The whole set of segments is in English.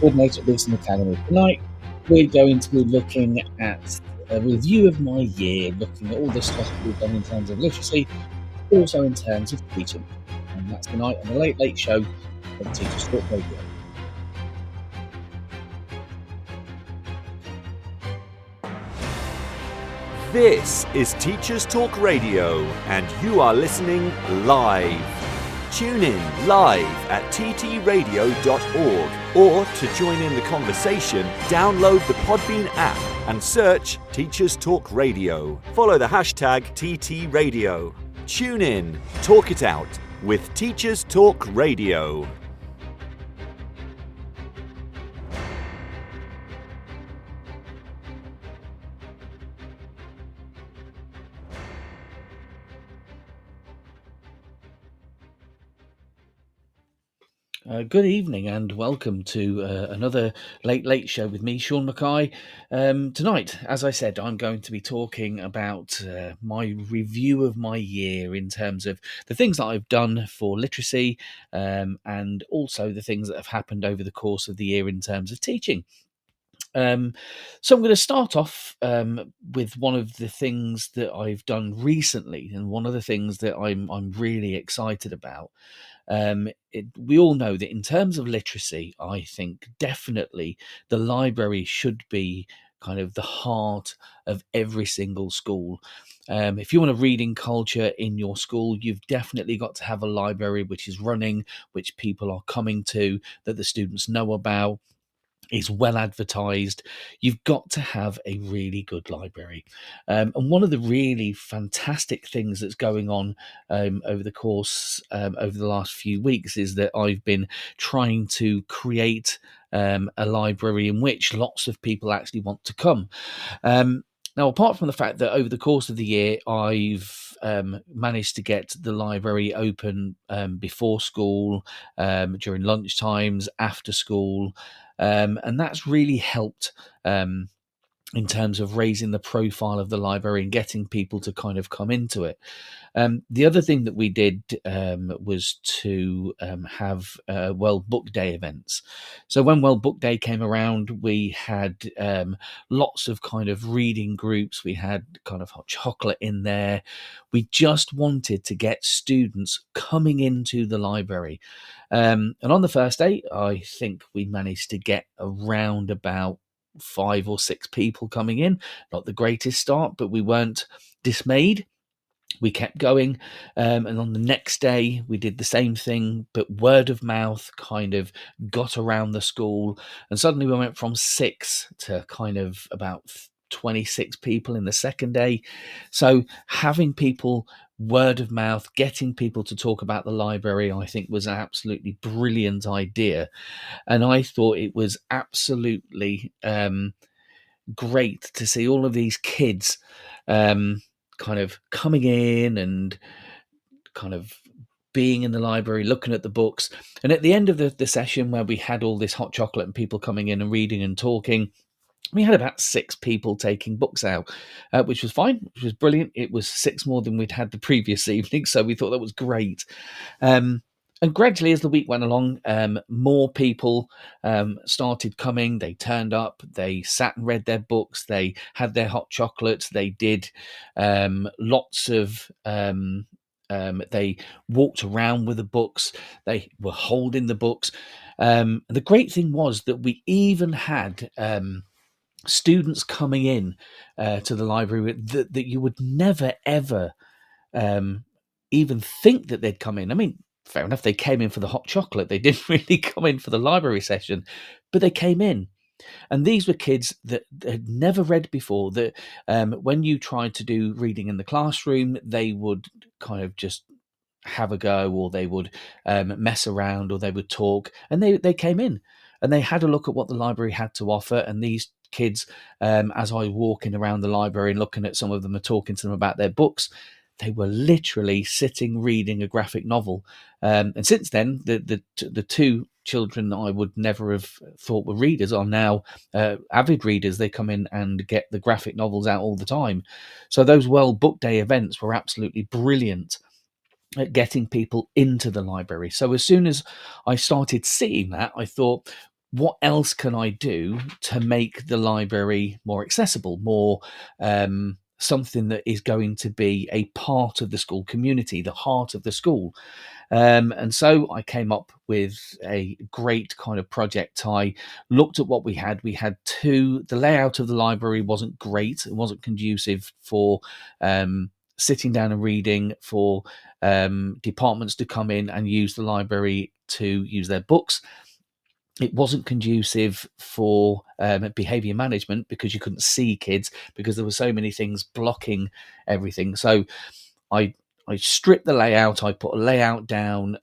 coordinator at Luton Academy. Tonight, we're going to be looking at a review of my year, looking at all the stuff that we've done in terms of literacy, also in terms of teaching. And that's tonight on the Late Late Show of Teachers Talk Radio. This is Teachers Talk Radio, and you are listening live. Tune in live at ttradio.org, or to join in the conversation, download the Podbean app and search Teachers Talk Radio. Follow the hashtag TTRadio. Tune in, talk it out with Teachers Talk Radio. Good evening and welcome to another Late Late Show with me, Sean Mackay. Tonight, as I said, I'm going to be talking about my review of my year in terms of the things that I've done for literacy and also the things that have happened over the course of the year in terms of teaching. So I'm going to start off with one of the things that I've done recently, and one of the things that I'm really excited about. We all know that in terms of literacy, I think definitely the library should be kind of the heart of every single school. If you want a reading culture in your school, you've definitely got to have a library which is running, which people are coming to, that the students know about, is well advertised. You've got to have a really good library. And one of the really fantastic things that's going on over the course over the last few weeks is that I've been trying to create a library in which lots of people actually want to come. Now, apart from the fact that over the course of the year, I've managed to get the library open before school, during lunch times, after school, and that's really helped in terms of raising the profile of the library and getting people to kind of come into it. The other thing that we did was to have World Book Day events. So when World Book Day came around, we had lots of kind of reading groups. We had kind of hot chocolate in there. We just wanted to get students coming into the library. And on the first day, I think we managed to get around about 5 or 6 people coming in. Not the greatest start, but we weren't dismayed. We kept going, and on the next day we did the same thing, but word of mouth kind of got around the school, and suddenly we went from 6 to kind of about 26 people in the second day. So having people, word of mouth, getting people to talk about the library, I think was an absolutely brilliant idea. And I thought it was absolutely great to see all of these kids kind of coming in and kind of being in the library, looking at the books. And at the end of the session, where we had all this hot chocolate and people coming in and reading and talking, we had about 6 people taking books out, which was fine, which was brilliant. It was 6 more than we'd had the previous evening, so we thought that was great. And gradually, as the week went along, more people started coming. They turned up, they sat and read their books, they had their hot chocolates, they did lots of... they walked around with the books, they were holding the books. The great thing was that we even had students coming in to the library that you would never, ever even think that they'd come in. I mean, fair enough, they came in for the hot chocolate. They didn't really come in for the library session, but they came in. And these were kids that had never read before, that when you tried to do reading in the classroom, they would kind of just have a go, or they would mess around, or they would talk. And they came in and they had a look at what the library had to offer. And these kids, as I was walking around the library and looking at some of them and talking to them about their books, they were literally sitting reading a graphic novel. And since then, the 2 children that I would never have thought were readers are now avid readers. They come in and get the graphic novels out all the time. So those World Book Day events were absolutely brilliant at getting people into the library. So as soon as I started seeing that, I thought, what else can I do to make the library more accessible, more something that is going to be a part of the school community, the heart of the school. And so I came up with a great kind of project. I looked at what we had. We had the layout of the library wasn't great. It wasn't conducive for sitting down and reading, for departments to come in and use the library to use their books. It wasn't conducive for behavior management because you couldn't see kids because there were so many things blocking everything. So I stripped the layout. I put a layout down,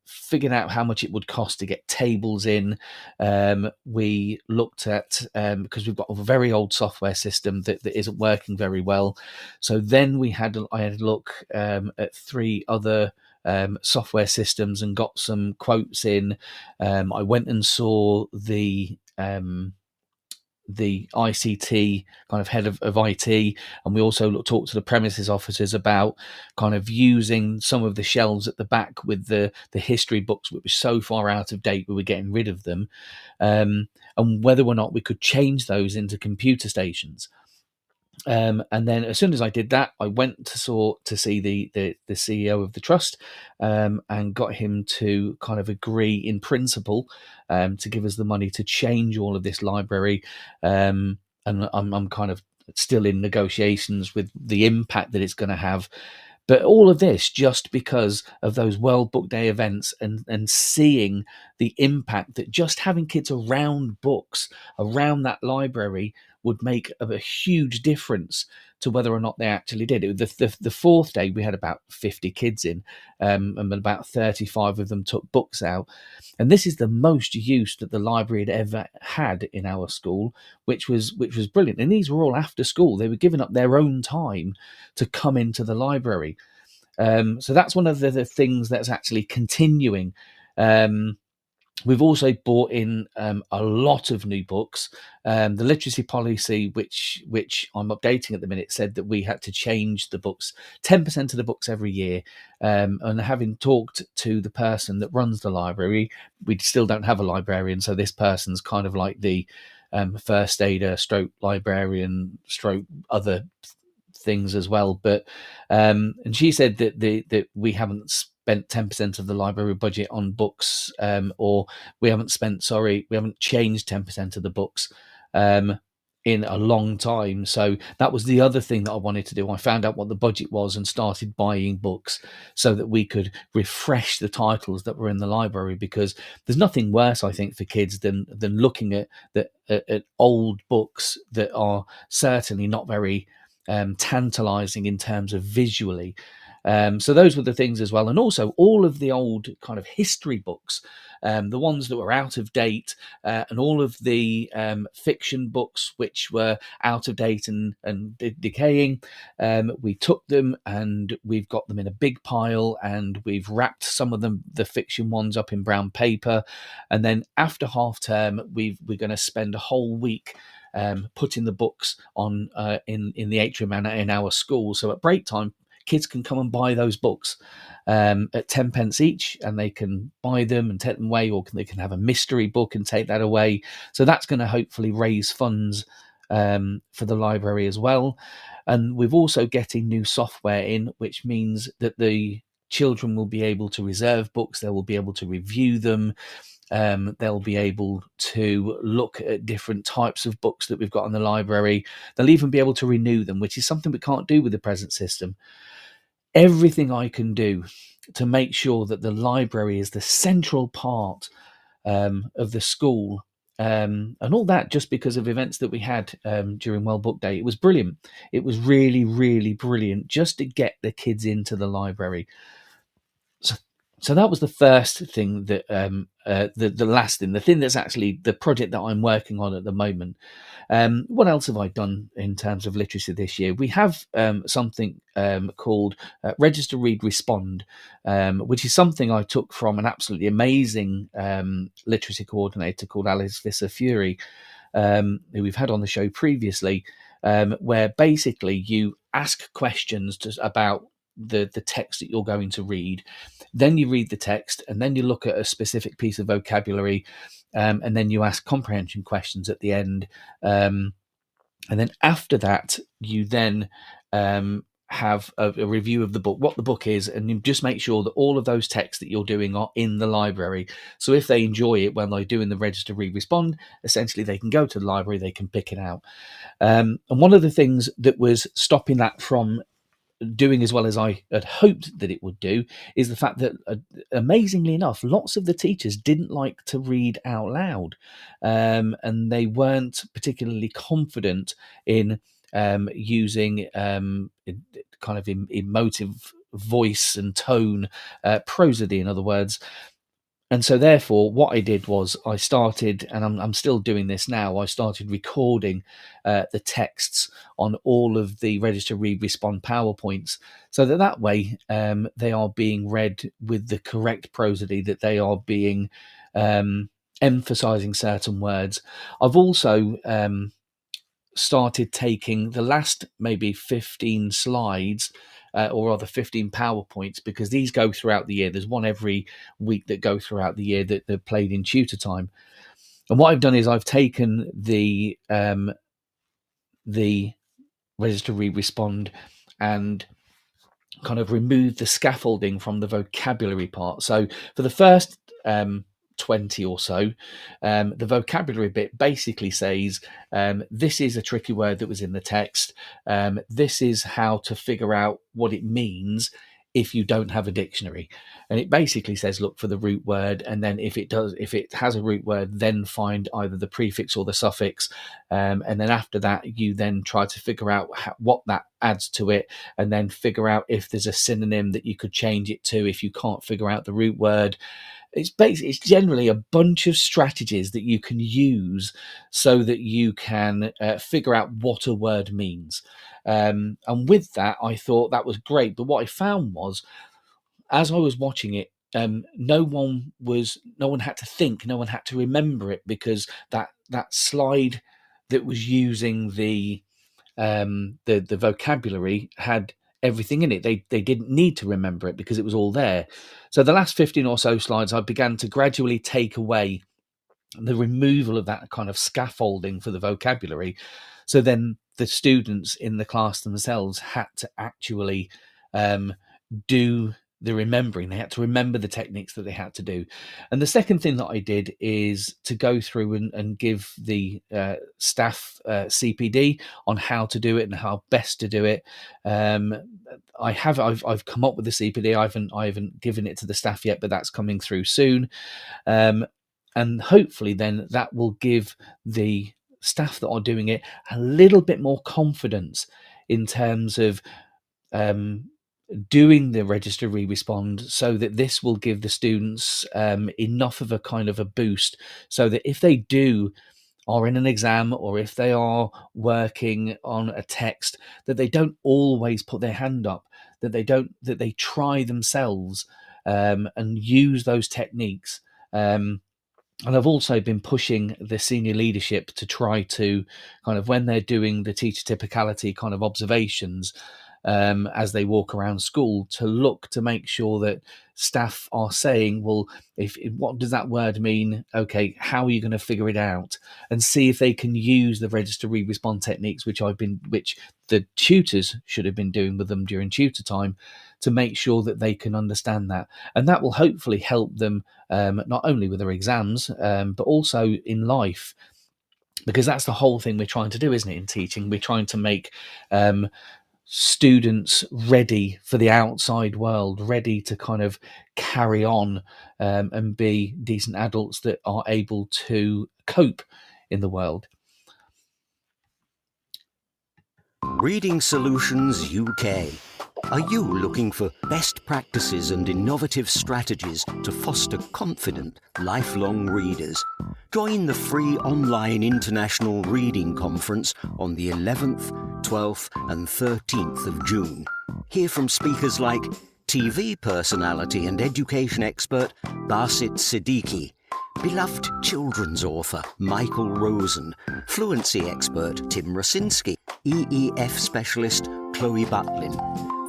figured out how much it would cost to get tables in. We looked at, because we've got a very old software system that isn't working very well. So then I had a look at 3 other software systems and got some quotes in. I went and saw the ICT kind of head of IT, and we also talked to the premises officers about kind of using some of the shelves at the back with the history books, which were so far out of date we were getting rid of them, and whether or not we could change those into computer stations. And then as soon as I did that, I went to see the CEO of the trust, and got him to kind of agree in principle to give us the money to change all of this library. And I'm kind of still in negotiations with the impact that it's going to have. But all of this just because of those World Book Day events and seeing the impact that just having kids around books, around that library, would make a huge difference to whether or not they actually did it. The 4th day, we had about 50 kids in, and about 35 of them took books out. And this is the most use that the library had ever had in our school, which was brilliant. And these were all after school. They were giving up their own time to come into the library. So that's one of the things that's actually continuing. We've also bought in a lot of new books. The literacy policy, which I'm updating at the minute, said that we had to change the books, 10% of the books every year. And having talked to the person that runs the library, we still don't have a librarian. So this person's kind of like the first aider, stroke librarian, stroke other things as well. But and she said that we haven't spent 10% of the library budget on books, or we haven't changed 10% of the books in a long time. So that was the other thing that I wanted to do. I found out what the budget was and started buying books so that we could refresh the titles that were in the library, because there's nothing worse, I think, for kids than looking at old books that are certainly not very tantalizing in terms of visually. So those were the things as well. And also all of the old kind of history books, the ones that were out of date, and all of the fiction books which were out of date and decaying, we took them and we've got them in a big pile, and we've wrapped some of them, the fiction ones, up in brown paper. And then after half term, we're going to spend a whole week putting the books on in the atrium and in our school. So at break time, kids can come and buy those books at 10 pence each, and they can buy them and take them away, or they can have a mystery book and take that away. So that's going to hopefully raise funds for the library as well. And we've also getting new software in, which means that the children will be able to reserve books, they will be able to review them, they'll be able to look at different types of books that we've got in the library. They'll even be able to renew them, which is something we can't do with the present system. Everything I can do to make sure that the library is the central part of the school, and all that just because of events that we had during World Book Day. It was brilliant. It was really, really brilliant just to get the kids into the library. So that was the first thing that the last thing, the thing that's actually the project that I'm working on at the moment. What else have I done in terms of literacy this year? We have something called Register, Read, Respond, which is something I took from an absolutely amazing literacy coordinator called Alice Visser-Fury, who we've had on the show previously, where basically you ask questions about the text that you're going to read. Then you read the text, and then you look at a specific piece of vocabulary, and then you ask comprehension questions at the end. And then after that, you then have a review of the book, what the book is, and you just make sure that all of those texts that you're doing are in the library. So if they enjoy it when they're doing the register, read, respond, essentially they can go to the library, they can pick it out. And one of the things that was stopping that from doing as well as I had hoped that it would do is the fact that, amazingly enough, lots of the teachers didn't like to read out loud, and they weren't particularly confident in using kind of emotive voice and tone, prosody, in other words. And so therefore what I did was I started, and I'm still doing this now, I started recording the texts on all of the register, read, respond PowerPoints, so that way they are being read with the correct prosody, that they are being emphasizing certain words. I've also started taking the last maybe 15 slides or rather 15 PowerPoints, because these go throughout the year. There's one every week that go throughout the year that they're played in tutor time. And what I've done is I've taken the register, read, respond and kind of removed the scaffolding from the vocabulary part. So for the first 20 or so, the vocabulary bit basically says, this is a tricky word that was in the text. This is how to figure out what it means if you don't have a dictionary. And it basically says, look for the root word. And then if it has a root word, then find either the prefix or the suffix. And then after that, you then try to figure out what that adds to it, and then figure out if there's a synonym that you could change it to if you can't figure out the root word. It's generally a bunch of strategies that you can use so that you can figure out what a word means. And with that, I thought that was great. But what I found was, as I was watching it, no one had to think, no one had to remember it, because that slide that was using the vocabulary had everything in it. They didn't need to remember it because it was all there. So the last 15 or so slides, I began to gradually take away the removal of that kind of scaffolding for the vocabulary. So then the students in the class themselves had to actually do the remembering. They had to remember the techniques that they had to do. And the second thing that I did is to go through and give the staff CPD on how to do it and how best to do it. I've come up with the CPD. I haven't given it to the staff yet, but that's coming through soon. And hopefully then that will give the staff that are doing it a little bit more confidence in terms of doing the register, read, respond, so that this will give the students enough of a kind of a boost, so that if they are in an exam, or if they are working on a text, that they don't always put their hand up, that they try themselves and use those techniques. And I've also been pushing the senior leadership to try to kind of, when they're doing the teacher typicality kind of observations, as they walk around school, to look to make sure that staff are saying, well, if what does that word mean? Okay, how are you going to figure it out? And see if they can use the register, read, respond techniques, which the tutors should have been doing with them during tutor time, to make sure that they can understand that. And that will hopefully help them not only with their exams, but also in life. Because that's the whole thing we're trying to do, isn't it, in teaching? We're trying to make students ready for the outside world, ready to kind of carry on and be decent adults that are able to cope in the world. Reading Solutions UK. Are you looking for best practices and innovative strategies to foster confident, lifelong readers? Join the free online International Reading Conference on the 11th, 12th and 13th of June. Hear from speakers like TV personality and education expert Basit Siddiqui, beloved children's author Michael Rosen, fluency expert Tim Rosinski, EEF specialist Chloe Butlin,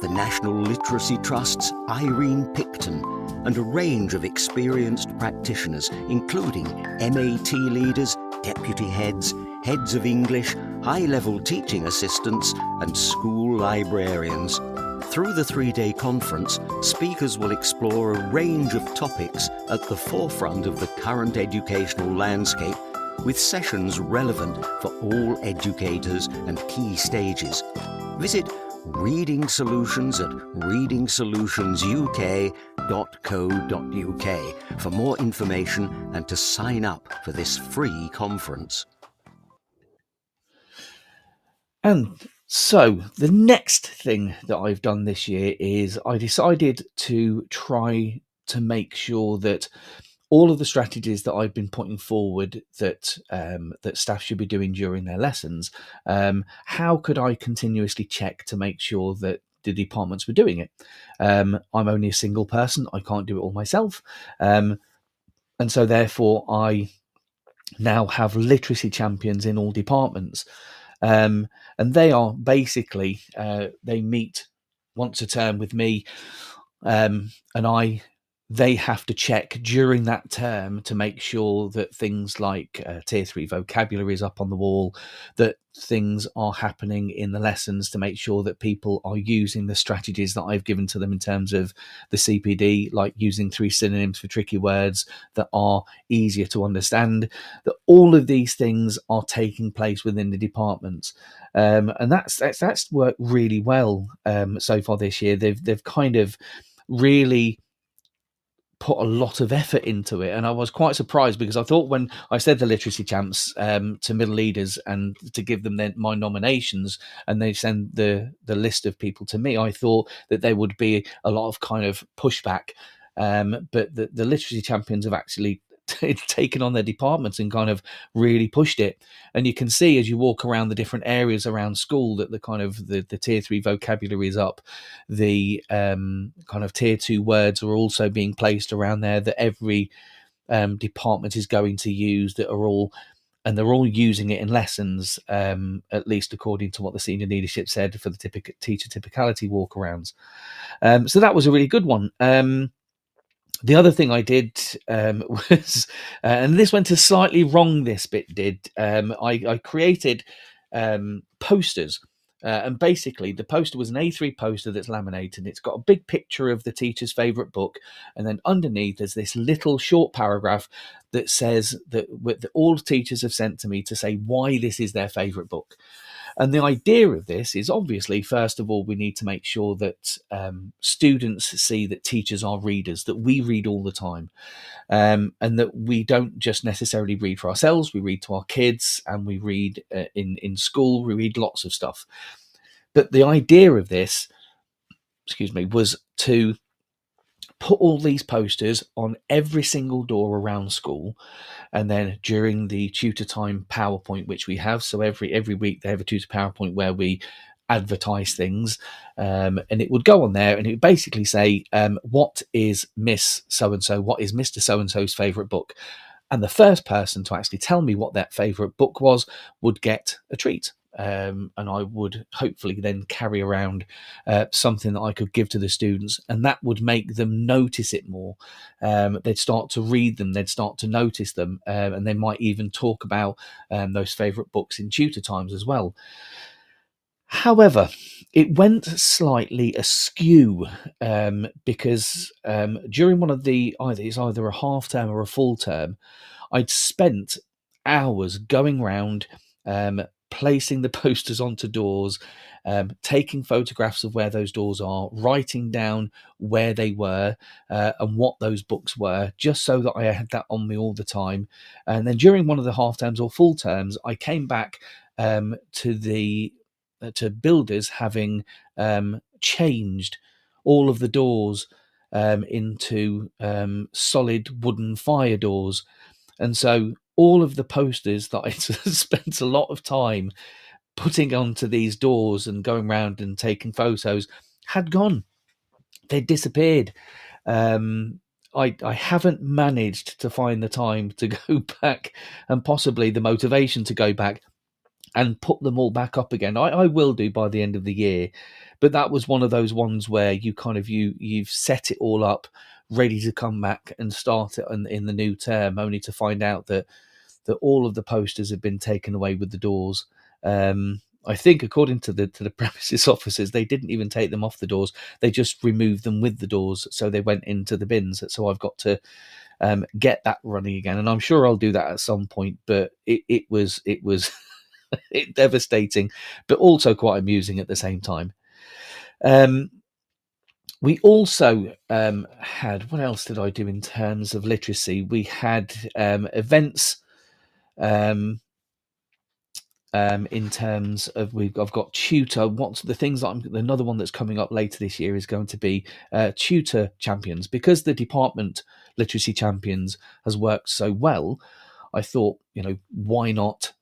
the National Literacy Trust's Irene Picton, and a range of experienced practitioners, including MAT leaders, deputy heads, heads of English, high-level teaching assistants, and school librarians. Through the 3-day conference, speakers will explore a range of topics at the forefront of the current educational landscape, with sessions relevant for all educators and key stages. Visit Reading Solutions at readingsolutionsuk.co.uk for more information and to sign up for this free conference. And so the next thing that I've done this year is I decided to try to make sure that all of the strategies that I've been putting forward that that staff should be doing during their lessons, how could I continuously check to make sure that the departments were doing it? I'm only a single person. I can't do it all myself. And so therefore I now have literacy champions in all departments. And they are basically, they meet once a term with me, and they have to check during that term to make sure that things like Tier 3 vocabulary is up on the wall, that things are happening in the lessons, to make sure that people are using the strategies that I've given to them in terms of the CPD, like using 3 synonyms for tricky words that are easier to understand, that all of these things are taking place within the departments. And that's worked really well so far this year. They've kind of really put a lot of effort into it, and I was quite surprised because I thought when I said the literacy champs to middle leaders and to give them my nominations, and they send the list of people to me, I thought that there would be a lot of kind of pushback, but the literacy champions have actually taken on their departments and kind of really pushed it. And you can see as you walk around the different areas around school that the kind of the Tier 3 vocabulary is up, the kind of Tier 2 words are also being placed around there that every department is going to use, that are all, and they're all using it in lessons, at least according to what the senior leadership said for the teacher typicality walkarounds. So that was a really good one. The other thing I did was, and this went slightly wrong, this bit did, I created posters. And basically, the poster was an A3 poster that's laminated. It's got a big picture of the teacher's favourite book. And then underneath, there's this little short paragraph that says that all teachers have sent to me to say why this is their favourite book. And the idea of this is obviously, first of all, we need to make sure that students see that teachers are readers, that we read all the time, and that we don't just necessarily read for ourselves. We read to our kids, and we read in school. We read lots of stuff. But the idea of this, was to put all these posters on every single door around school, and then during the tutor time PowerPoint, which we have, so every week they have a tutor PowerPoint where we advertise things, and it would go on there, and it would basically say, what is Miss so-and-so, what is Mr. so-and-so's favourite book? And the first person to actually tell me what that favourite book was would get a treat. And I would hopefully then carry around something that I could give to the students, and that would make them notice it more. They'd start to read them, they'd start to notice them, and they might even talk about those favourite books in tutor times as well. However, it went slightly askew because during one of the, either a half term or a full term, I'd spent hours going round, placing the posters onto doors, taking photographs of where those doors are, writing down where they were and what those books were, just so that I had that on me all the time. And then during one of the half terms or full terms, I came back to builders having changed all of the doors into solid wooden fire doors. And so all of the posters that I spent a lot of time putting onto these doors and going around and taking photos had gone. They disappeared. I haven't managed to find the time to go back, and possibly the motivation to go back and put them all back up again. I will do by the end of the year, but that was one of those ones where you kind of you've set it all up ready to come back and start it in the new term, only to find out that all of the posters have been taken away with the doors. I think, according to the premises officers, they didn't even take them off the doors; they just removed them with the doors, so they went into the bins. So I've got to get that running again, and I'm sure I'll do that at some point. But it was devastating, but also quite amusing at the same time. We also had, what else did I do in terms of literacy? We had events. In terms of I've got tutor. What's the things that another one that's coming up later this year is going to be tutor champions, because the department literacy champions has worked so well. I thought, why not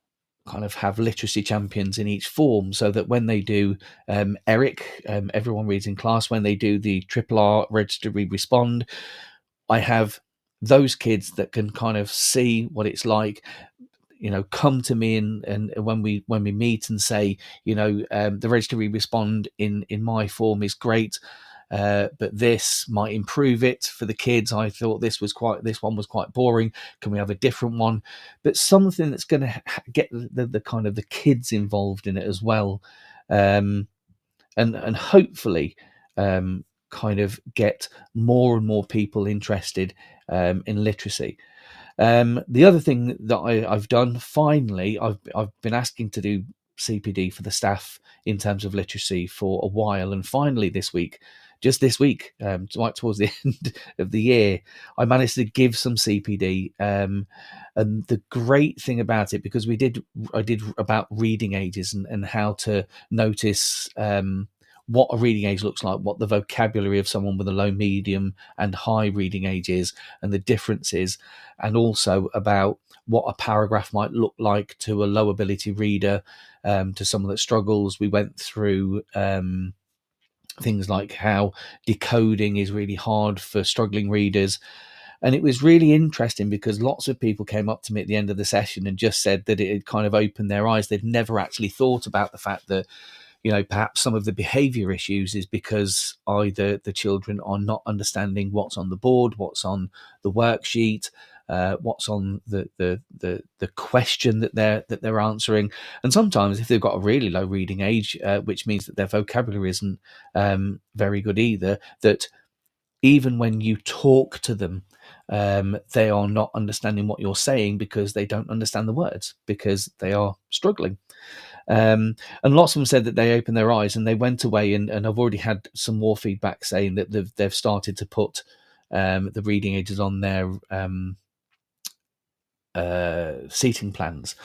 kind of have literacy champions in each form, so that when they do ERIC, everyone reads in class, when they do the Triple R Register Read Respond, I have those kids that can kind of see what it's like, come to me and when we meet and say, the Register Read Respond in my form is great, but this might improve it for the kids. I thought this one was quite boring. Can we have a different one? But something that's going to get the kind of the kids involved in it as well, and hopefully kind of get more and more people interested in literacy. The other thing that I've done, finally, I've been asking to do CPD for the staff in terms of literacy for a while, and finally just this week, right towards the end of the year, I managed to give some CPD. And the great thing about it, because I did about reading ages and how to notice what a reading age looks like, what the vocabulary of someone with a low, medium and high reading age is, and the differences, and also about what a paragraph might look like to a low ability reader, to someone that struggles. We went through things like how decoding is really hard for struggling readers. And it was really interesting because lots of people came up to me at the end of the session and just said that it had kind of opened their eyes. They'd never actually thought about the fact that, perhaps some of the behavior issues is because either the children are not understanding what's on the board, what's on the worksheet, what's on the question that they're answering. And sometimes if they've got a really low reading age, which means that their vocabulary isn't very good either, that even when you talk to them, they are not understanding what you're saying because they don't understand the words, because they are struggling. And lots of them said that they opened their eyes and they went away, and I've already had some more feedback saying that they've started to put the reading ages on their seating plans,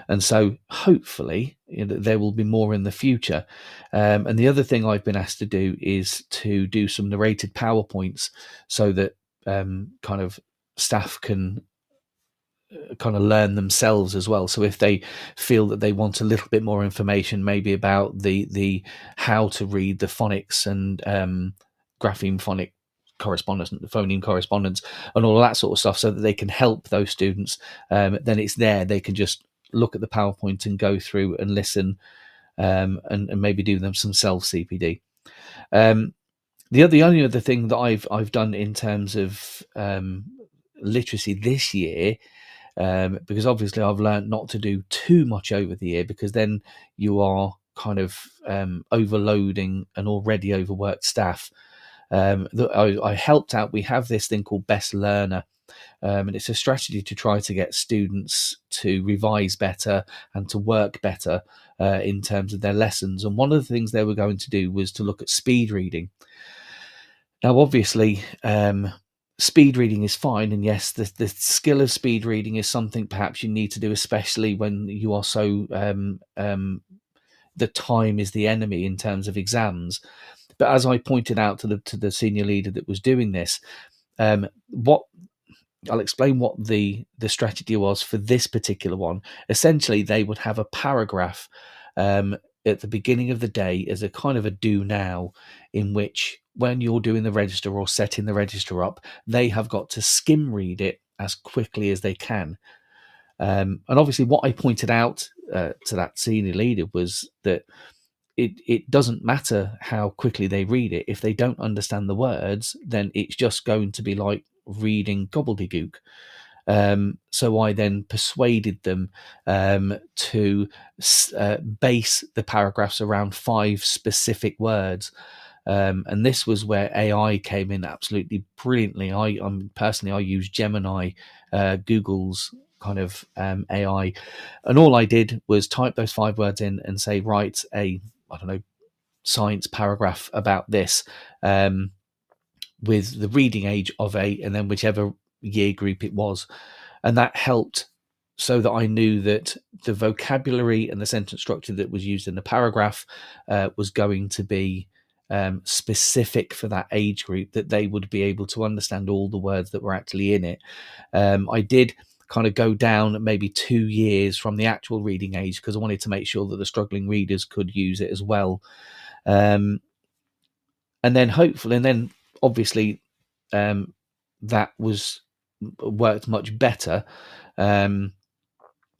and so hopefully there will be more in the future. And the other thing I've been asked to do is to do some narrated PowerPoints, so that kind of staff can kind of learn themselves as well. So if they feel that they want a little bit more information, maybe about the how to read the phonics and grapheme phonic correspondence, phoneme correspondence, and all of that sort of stuff, so that they can help those students, then it's there. They can just look at the PowerPoint and go through and listen, and maybe do them some self CPD. The only other thing that I've done in terms of literacy this year, because obviously I've learned not to do too much over the year, because then you are kind of overloading an already overworked staff. I helped out. We have this thing called Best Learner, and it's a strategy to try to get students to revise better and to work better in terms of their lessons. And one of the things they were going to do was to look at speed reading. Now, obviously, speed reading is fine, and yes, the skill of speed reading is something perhaps you need to do, especially when you are so the time is the enemy in terms of exams. But as I pointed out to the senior leader that was doing this, what I'll explain what the strategy was for this particular one. Essentially, they would have a paragraph at the beginning of the day as a kind of a do now, in which when you're doing the register or setting the register up, they have got to skim read it as quickly as they can. And obviously what I pointed out to that senior leader was that it doesn't matter how quickly they read it. If they don't understand the words, then it's just going to be like reading gobbledygook. So I then persuaded them to base the paragraphs around 5 specific words. And this was where AI came in absolutely brilliantly. I use Gemini, Google's kind of AI, and all I did was type those 5 words in and say, write a, I don't know, science paragraph about this, with the reading age of 8, and then whichever year group it was. And that helped so that I knew that the vocabulary and the sentence structure that was used in the paragraph was going to be specific for that age group, that they would be able to understand all the words that were actually in it. I did kind of go down maybe 2 years from the actual reading age because I wanted to make sure that the struggling readers could use it as well. And then hopefully, and then obviously that was worked much better. And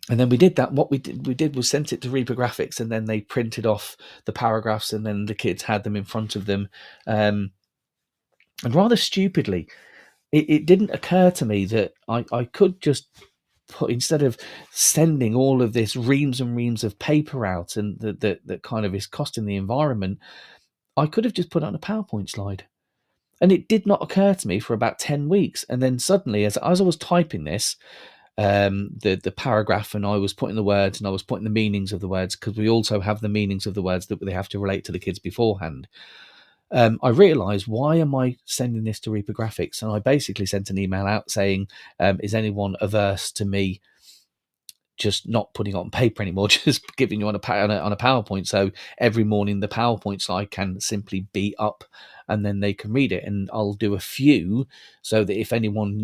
then we did that. What we did was sent it to Reprographics, and then they printed off the paragraphs, and then the kids had them in front of them. And rather stupidly, it didn't occur to me that I could just put, instead of sending all of this reams and reams of paper out, and that kind of is costing the environment, I could have just put it on a PowerPoint slide. And it did not occur to me for about 10 weeks. And then suddenly, as I was typing this, the paragraph, and I was putting the words and I was putting the meanings of the words, because we also have the meanings of the words that they have to relate to the kids beforehand. I realised, why am I sending this to Reprographics? And I basically sent an email out saying, is anyone averse to me just not putting it on paper anymore, just giving you on a PowerPoint? So every morning the PowerPoint slide can simply be up, and then they can read it. And I'll do a few so that if anyone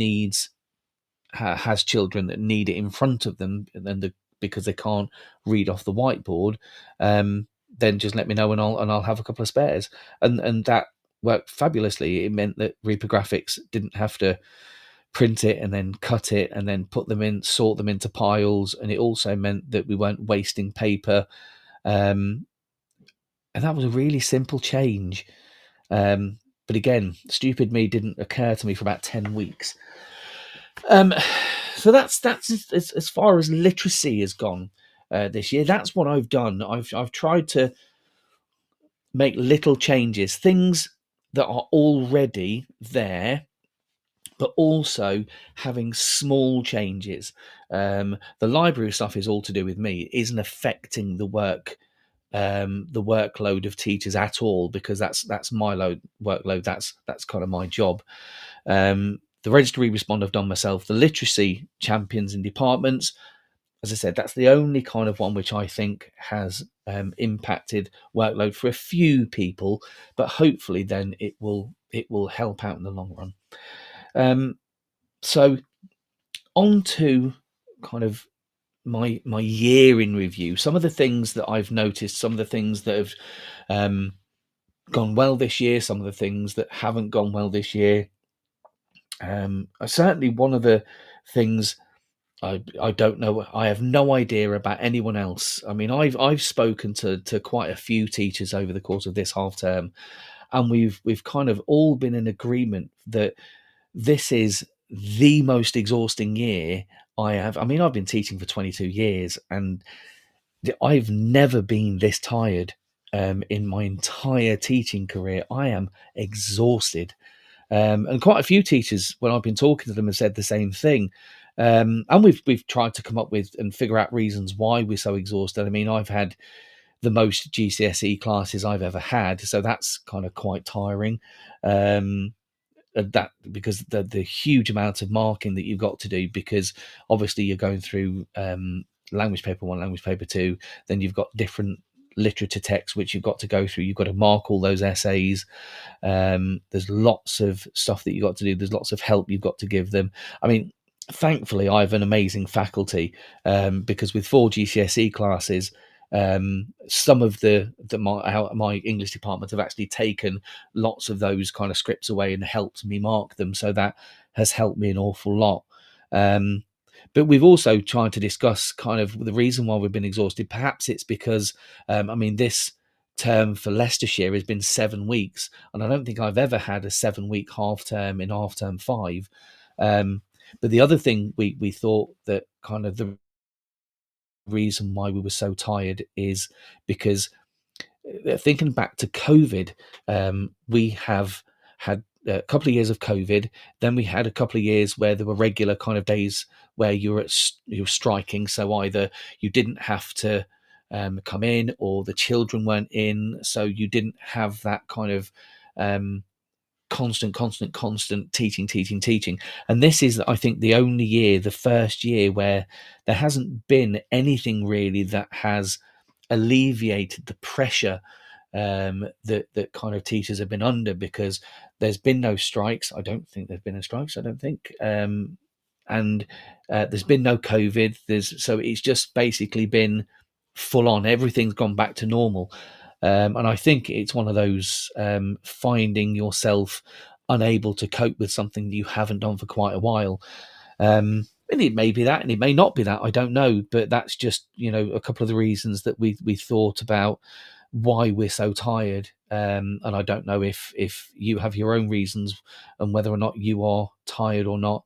has children that need it in front of them, and then because they can't read off the whiteboard, then just let me know, and I'll have a couple of spares. And that worked fabulously. It meant that Reprographics didn't have to print it and then cut it and then put them in, sort them into piles, and it also meant that we weren't wasting paper. And that was a really simple change. But again, stupid me didn't occur to me for about 10 weeks. So that's as far as literacy has gone this year. That's what I've done. I've tried to make little changes, things that are already there, but also having small changes. The library stuff is all to do with me. It isn't affecting the workload of teachers at all, because that's my workload. That's kind of my job. The Register Respond I've done myself. The literacy champions in departments, as I said, that's the only kind of one which I think has impacted workload for a few people, but hopefully then it will help out in the long run. So on to kind of my year in review. Some of the things that I've noticed, some of the things that have gone well this year, some of the things that haven't gone well this year. Certainly one of the things I don't know, I have no idea about anyone else. I mean, I've spoken to quite a few teachers over the course of this half term, and we've kind of all been in agreement that this is the most exhausting year I have. I mean, I've been teaching for 22 years, and I've never been this tired in my entire teaching career. I am exhausted. And quite a few teachers, when I've been talking to them, have said the same thing. And we've tried to come up with and figure out reasons why we're so exhausted. I mean, I've had the most GCSE classes I've ever had, so that's kind of quite tiring. That because the huge amount of marking that you've got to do, because obviously you're going through language paper 1, language paper 2, then you've got different literature texts which you've got to go through. You've got to mark all those essays. There's lots of stuff that you've got to do. There's lots of help you've got to give them. I mean, thankfully I have an amazing faculty, because with 4 GCSE classes, some of my English department have actually taken lots of those kind of scripts away and helped me mark them, so that has helped me an awful lot. But we've also tried to discuss kind of the reason why we've been exhausted. Perhaps it's because, this term for Leicestershire has been 7 weeks, and I don't think I've ever had a 7-week half term in half term 5. But the other thing we thought that kind of the reason why we were so tired is because thinking back to COVID, we have had a couple of years of COVID. Then we had a couple of years where there were regular kind of days where you were striking. So either you didn't have to come in, or the children weren't in, so you didn't have that kind of constant teaching. And this is, I think, the only year, the first year, where there hasn't been anything really that has alleviated the pressure that kind of teachers have been under, because there's been no strikes. I don't think there's been a strikes. I don't think. And there's been no COVID. So it's just basically been full on. Everything's gone back to normal. And I think it's one of those finding yourself unable to cope with something you haven't done for quite a while. And it may be that, and it may not be that. I don't know, but that's just a couple of the reasons that we thought about why we're so tired. And I don't know if you have your own reasons and whether or not you are tired or not.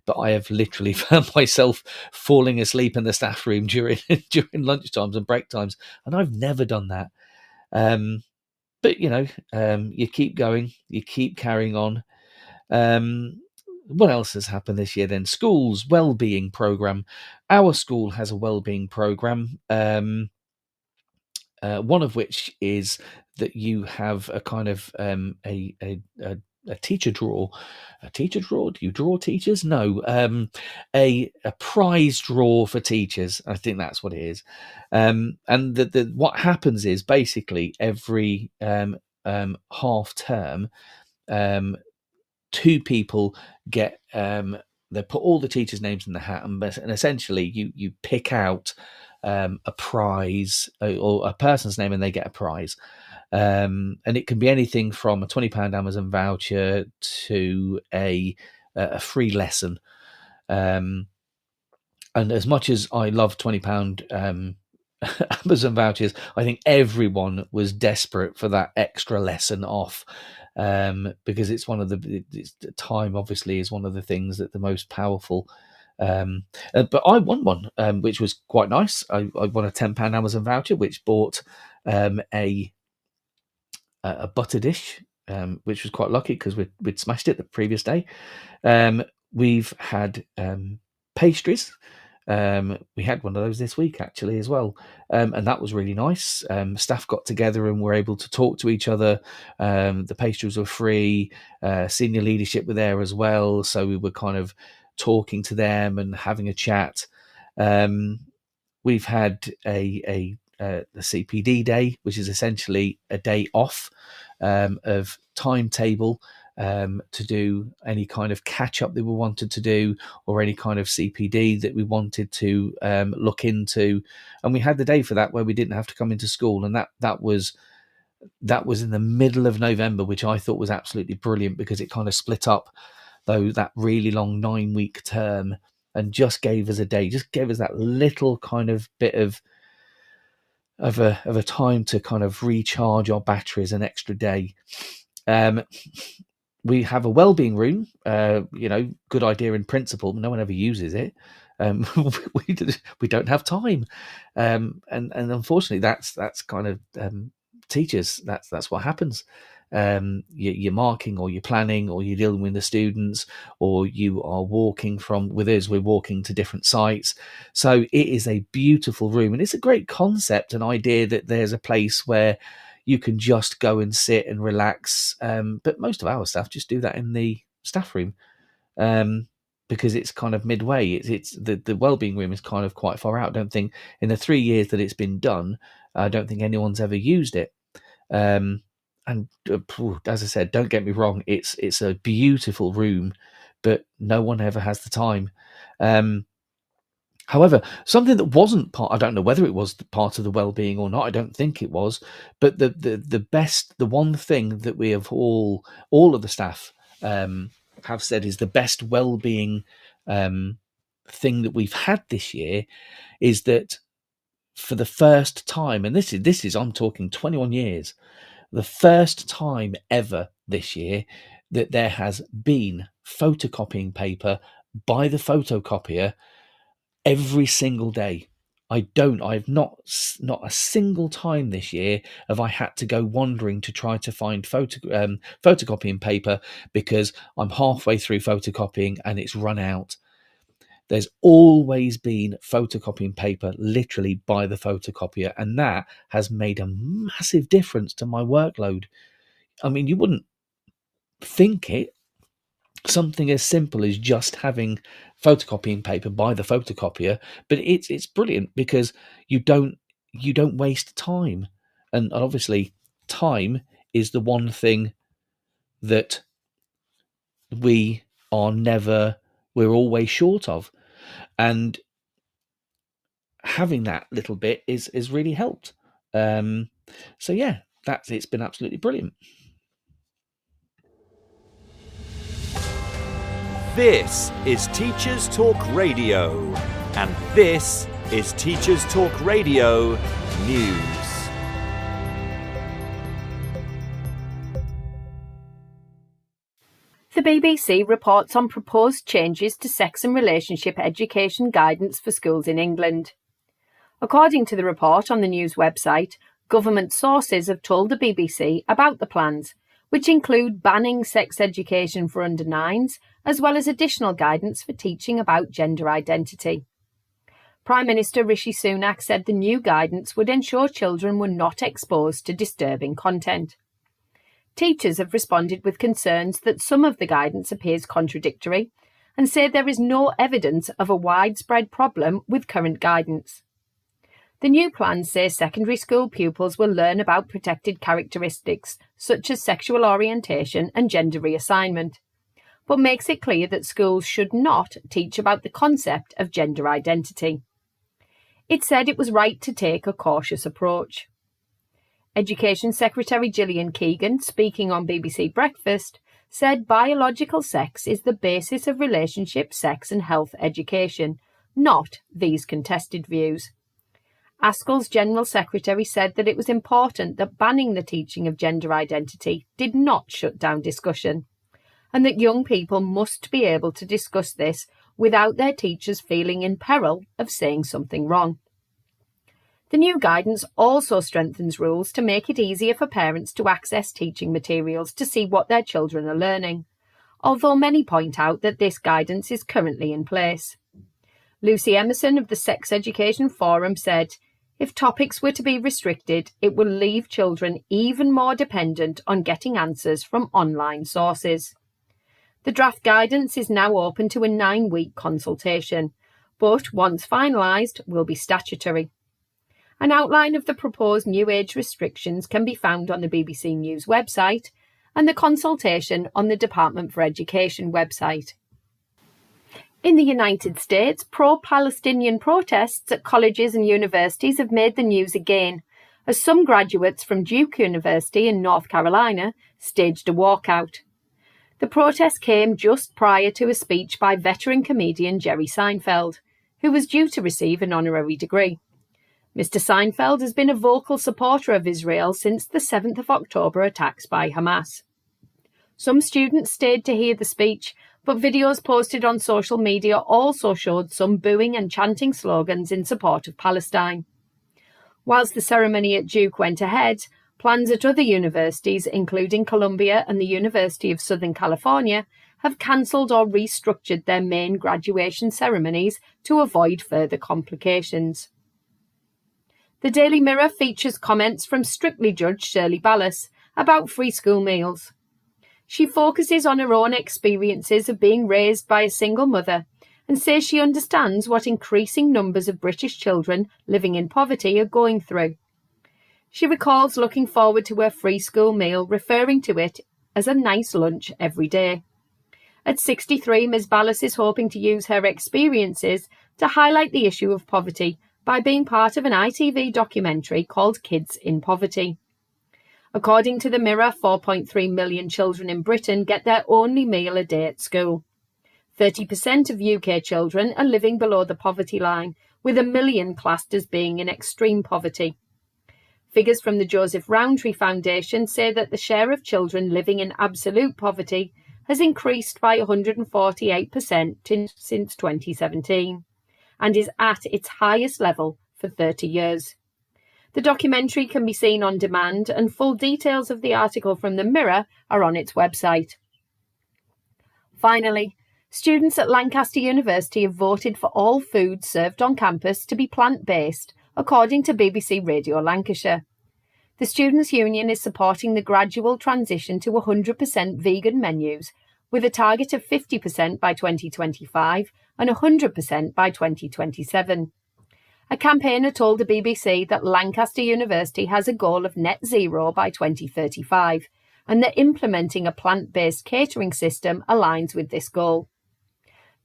But I have literally found myself falling asleep in the staff room during lunch times and break times, and I've never done that. But you keep going, you keep carrying on. What else has happened this year then? School's wellbeing program. Our school has a wellbeing program, one of which is that you have a kind of a teacher draw. A teacher draw? Do you draw teachers? No. A prize draw for teachers. I think that's what it is. And what happens is basically every half term, 2 people get they put all the teachers' names in the hat, and essentially you pick out a prize, or a person's name, and they get a prize. And it can be anything from a £20 Amazon voucher to a free lesson. And as much as I love £20 Amazon vouchers, I think everyone was desperate for that extra lesson off, because it's one of the time obviously is one of the things that the most powerful. But I won one, which was quite nice. I won a £10 Amazon voucher, which bought a butter dish, which was quite lucky because we'd smashed it the previous day. We've had pastries. We had one of those this week actually as well, and that was really nice. Staff got together and were able to talk to each other. The pastries were free. Senior leadership were there as well, so we were kind of talking to them and having a chat. We've had the CPD day, which is essentially a day off of timetable to do any kind of catch up that we wanted to do, or any kind of CPD that we wanted to look into. And we had the day for that where we didn't have to come into school. And that was in the middle of November, which I thought was absolutely brilliant, because it kind of split up that really long 9-week term and just gave us a day, just gave us that little kind of bit of a time to kind of recharge our batteries, an extra day. We have a wellbeing room, good idea in principle. No one ever uses it. We don't have time. And unfortunately that's kind of teachers. That's what happens. You're marking, or you're planning, or you're dealing with the students, or you are walking with us. We're walking to different sites. So it is a beautiful room, and it's a great concept, an idea that there's a place where you can just go and sit and relax. But most of our staff just do that in the staff room, because it's kind of midway. It's the wellbeing room is kind of quite far out. I don't think in the 3 years that it's been done, I don't think anyone's ever used it. And as I said, don't get me wrong, it's a beautiful room, but no one ever has the time. However, something that wasn't part, I don't know whether it was part of the well-being or not, I don't think it was, but the one thing that we have all of the staff have said is the best well-being thing that we've had this year is that for the first time, and this is I'm talking 21 years, the first time ever this year that there has been photocopying paper by the photocopier every single day. I've not a single time this year have I had to go wandering to try to find photocopying paper because I'm halfway through photocopying and it's run out. There's always been photocopying paper literally by the photocopier, and that has made a massive difference to my workload. I mean, you wouldn't think it. Something as simple as just having photocopying paper by the photocopier, but it's brilliant because you don't waste time, and obviously time is the one thing that we're always short of, and having that little bit is really helped. So yeah, it's been absolutely brilliant. This is Teachers Talk Radio, and this is Teachers Talk Radio News. The BBC reports on proposed changes to sex and relationship education guidance for schools in England. According to the report on the news website, government sources have told the BBC about the plans, which include banning sex education for under 9s, as well as additional guidance for teaching about gender identity. Prime Minister Rishi Sunak said the new guidance would ensure children were not exposed to disturbing content. Teachers have responded with concerns that some of the guidance appears contradictory and say there is no evidence of a widespread problem with current guidance. The new plans say secondary school pupils will learn about protected characteristics such as sexual orientation and gender reassignment, but makes it clear that schools should not teach about the concept of gender identity. It said it was right to take a cautious approach. Education Secretary Gillian Keegan, speaking on BBC Breakfast, said biological sex is the basis of relationship, sex and health education, not these contested views. ASCL's General Secretary said that it was important that banning the teaching of gender identity did not shut down discussion, and that young people must be able to discuss this without their teachers feeling in peril of saying something wrong. The new guidance also strengthens rules to make it easier for parents to access teaching materials to see what their children are learning, although many point out that this guidance is currently in place. Lucy Emerson of the Sex Education Forum said, "If topics were to be restricted, it will leave children even more dependent on getting answers from online sources." The draft guidance is now open to a 9-week consultation, but once finalised will be statutory. An outline of the proposed new age restrictions can be found on the BBC News website and the consultation on the Department for Education website. In the United States, pro-Palestinian protests at colleges and universities have made the news again, as some graduates from Duke University in North Carolina staged a walkout. The protest came just prior to a speech by veteran comedian Jerry Seinfeld, who was due to receive an honorary degree. Mr. Seinfeld has been a vocal supporter of Israel since the 7th of October attacks by Hamas. Some students stayed to hear the speech, but videos posted on social media also showed some booing and chanting slogans in support of Palestine. Whilst the ceremony at Duke went ahead, plans at other universities, including Columbia and the University of Southern California, have cancelled or restructured their main graduation ceremonies to avoid further complications. The Daily Mirror features comments from Strictly Judge Shirley Ballas about free school meals. She focuses on her own experiences of being raised by a single mother and says she understands what increasing numbers of British children living in poverty are going through. She recalls looking forward to her free school meal, referring to it as a nice lunch every day. At 63, Ms. Ballas is hoping to use her experiences to highlight the issue of poverty by being part of an ITV documentary called Kids in Poverty. According to the Mirror, 4.3 million children in Britain get their only meal a day at school. 30% of UK children are living below the poverty line, with 1 million classed as being in extreme poverty. Figures from the Joseph Rowntree Foundation say that the share of children living in absolute poverty has increased by 148% since 2017 and is at its highest level for 30 years. The documentary can be seen on demand, and full details of the article from the Mirror are on its website. Finally, students at Lancaster University have voted for all food served on campus to be plant-based, according to BBC Radio Lancashire. The Students' Union is supporting the gradual transition to 100% vegan menus, with a target of 50% by 2025 and 100% by 2027. A campaigner told the BBC that Lancaster University has a goal of net zero by 2035, and that implementing a plant-based catering system aligns with this goal.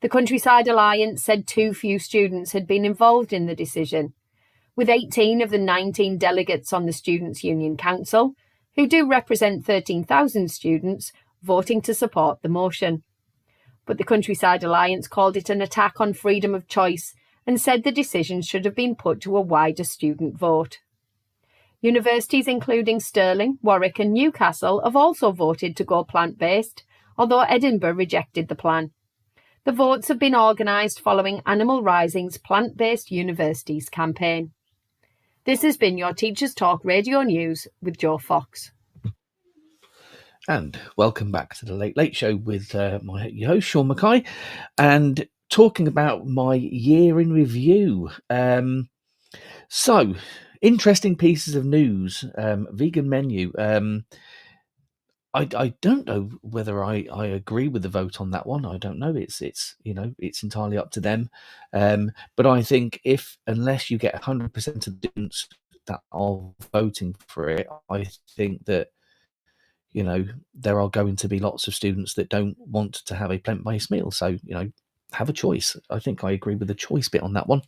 The Countryside Alliance said too few students had been involved in the decision, with 18 of the 19 delegates on the Students' Union Council, who do represent 13,000 students, voting to support the motion. But the Countryside Alliance called it an attack on freedom of choice and said the decision should have been put to a wider student vote. Universities including Stirling, Warwick and Newcastle have also voted to go plant-based, although Edinburgh rejected the plan. The votes have been organised following Animal Rising's Plant-Based Universities campaign. This has been your Teachers Talk Radio News with Joe Fox. And welcome back to the Late Late Show with your host, Sean Mackay, and talking about my year in review. So, interesting pieces of news. Vegan menu. I don't know whether I agree with the vote on that one. I don't know. It's entirely up to them. But I think unless you get 100% of the students that are voting for it, I think that there are going to be lots of students that don't want to have a plant-based meal. So have a choice. I think I agree with the choice bit on that one.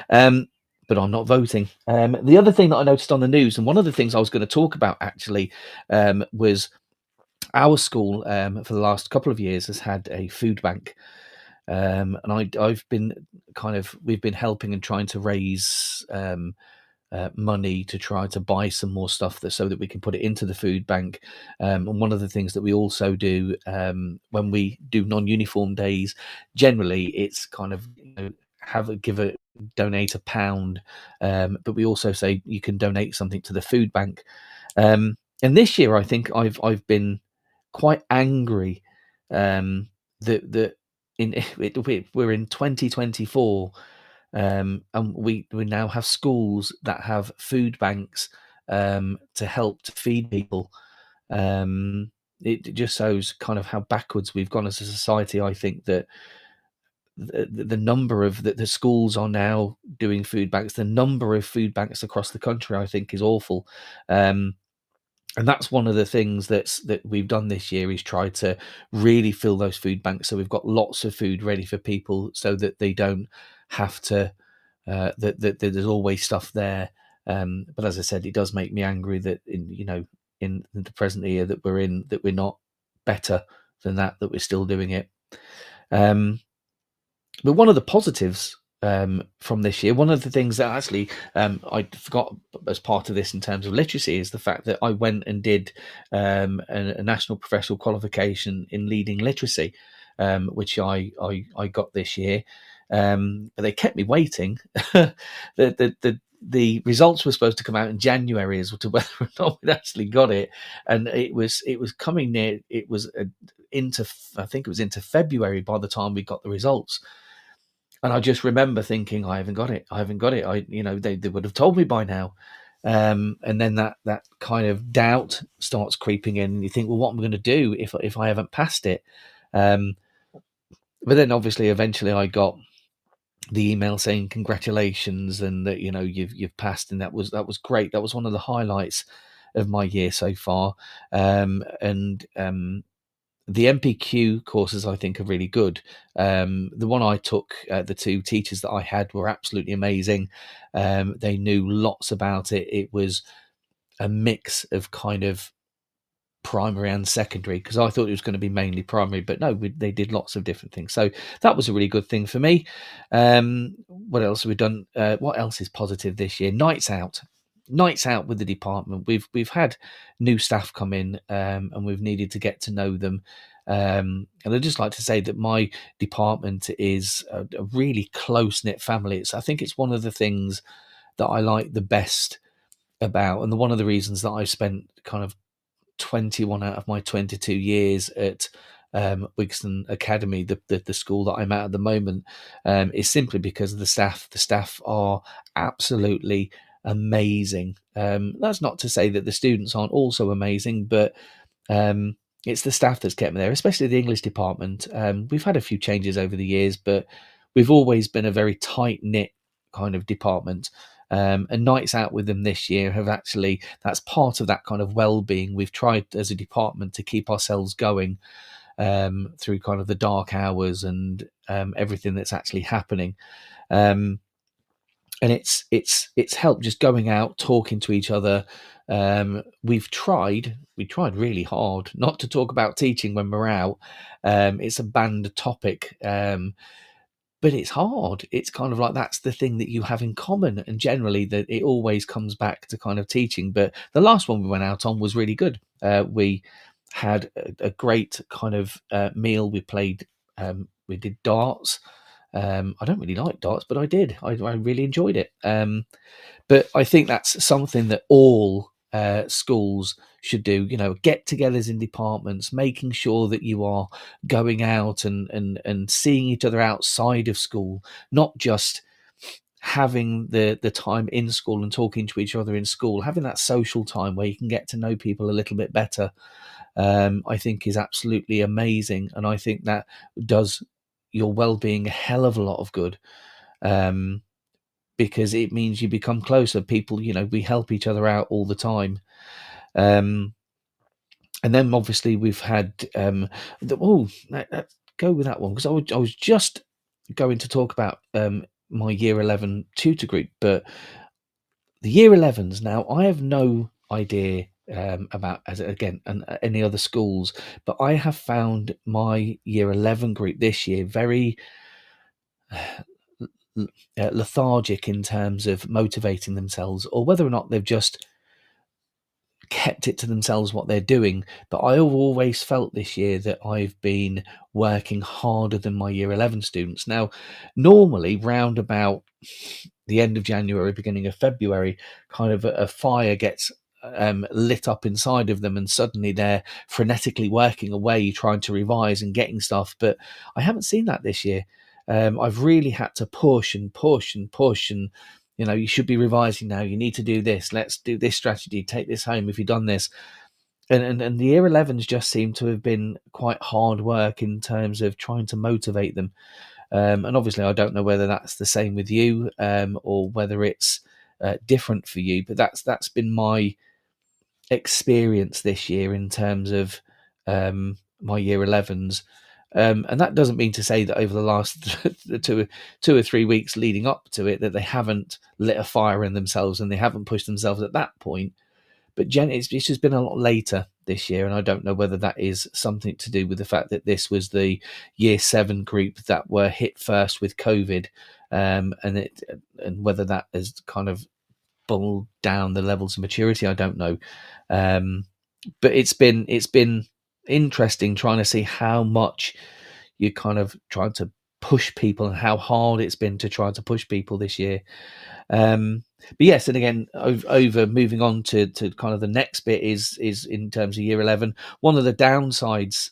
But I'm not voting. The other thing that I noticed on the news, and one of the things I was going to talk about actually, was our school for the last couple of years has had a food bank, and we've been helping and trying to raise money to try to buy some more stuff so that we can put it into the food bank. And one of the things that we also do when we do non-uniform days, generally it's kind of donate £1, but we also say you can donate something to the food bank. And this year I think I've been quite angry that we're in 2024, and we now have schools that have food banks to help to feed people. It just shows kind of how backwards we've gone as a society. I think that the number of the schools are now doing food banks, the number of food banks across the country, I think is awful. And that's one of the things that we've done this year, is try to really fill those food banks. So we've got lots of food ready for people so that they don't have to, that there's always stuff there. But as I said, it does make me angry that in the present year that we're in, that we're not better than that we're still doing it. But one of the positives from this year, one of the things that actually I forgot as part of this in terms of literacy, is the fact that I went and did a national professional qualification in leading literacy, which I got this year. But they kept me waiting. The results were supposed to come out in January as to whether or not we'd actually got it, and it was coming near. It was I think it was into February by the time we got the results. And I just remember thinking, I haven't got it. They would have told me by now. And then that kind of doubt starts creeping in, and you think, well, what am I going to do if I haven't passed it? But then obviously eventually I got the email saying congratulations, and that you've passed, and that was great. That was one of the highlights of my year so far. The MPQ courses I think are really good. The one I took, the two teachers that I had were absolutely amazing. They knew lots about it. It was a mix of kind of primary and secondary, because I thought it was going to be mainly primary, but no, they did lots of different things. So that was a really good thing for me. What else have we done? What else is positive this year? Nights out with the department. We've had new staff come in, and we've needed to get to know them. And I'd just like to say that my department is a really close-knit family. I think it's one of the things that I like the best about, and one of the reasons that I've spent kind of 21 out of my 22 years at Wigston Academy, the school that I'm at the moment, is simply because of the staff. The staff are absolutely amazing. That's not to say that the students aren't also amazing, but it's the staff that's kept me there, especially the English department. We've had a few changes over the years, but we've always been a very tight-knit kind of department. And nights out with them this year that's part of that kind of well-being. We've tried as a department to keep ourselves going through kind of the dark hours and everything that's actually happening. And it's helped just going out, talking to each other. We tried really hard not to talk about teaching when we're out. It's a banned topic. But it's hard. It's kind of like that's the thing that you have in common, and generally that it always comes back to kind of teaching. But the last one we went out on was really good. We had a great kind of meal. We played, we did darts. I don't really like darts, but I did. I really enjoyed it. But I think that's something that all schools should do. Get-togethers in departments, making sure that you are going out and seeing each other outside of school, not just having the time in school and talking to each other in school. Having that social time where you can get to know people a little bit better, I think is absolutely amazing, and I think that does your well-being a hell of a lot of good. Because it means you become closer. People, we help each other out all the time. And then obviously we've had, let's go with that one, because I was just going to talk about my Year 11 tutor group, but the Year 11s now, I have no idea about, any other schools, but I have found my Year 11 group this year very lethargic in terms of motivating themselves, or whether or not they've just kept it to themselves what they're doing. But I have always felt this year that I've been working harder than my Year 11 students. Now, normally round about the end of January, beginning of February, kind of a fire gets lit up inside of them, and suddenly they're frenetically working away, trying to revise and getting stuff. But I haven't seen that this year. I've really had to push and push and push, and you should be revising now. You need to do this. Let's do this strategy. Take this home if you've done this. And the Year 11s just seem to have been quite hard work in terms of trying to motivate them. And obviously, I don't know whether that's the same with you, or whether it's different for you. But that's been my experience this year in terms of my Year 11s. And that doesn't mean to say that over the last two or 3 weeks leading up to it that they haven't lit a fire in themselves and they haven't pushed themselves at that point. But it's just been a lot later this year, and I don't know whether that is something to do with the fact that this was the Year 7 group that were hit first with COVID, and whether that has kind of bubbled down the levels of maturity. I don't know, but it's been interesting trying to see how much you're kind of trying to push people and how hard it's been to try to push people this year. But yes, and again, over moving on to kind of the next bit is in terms of Year 11. One of the downsides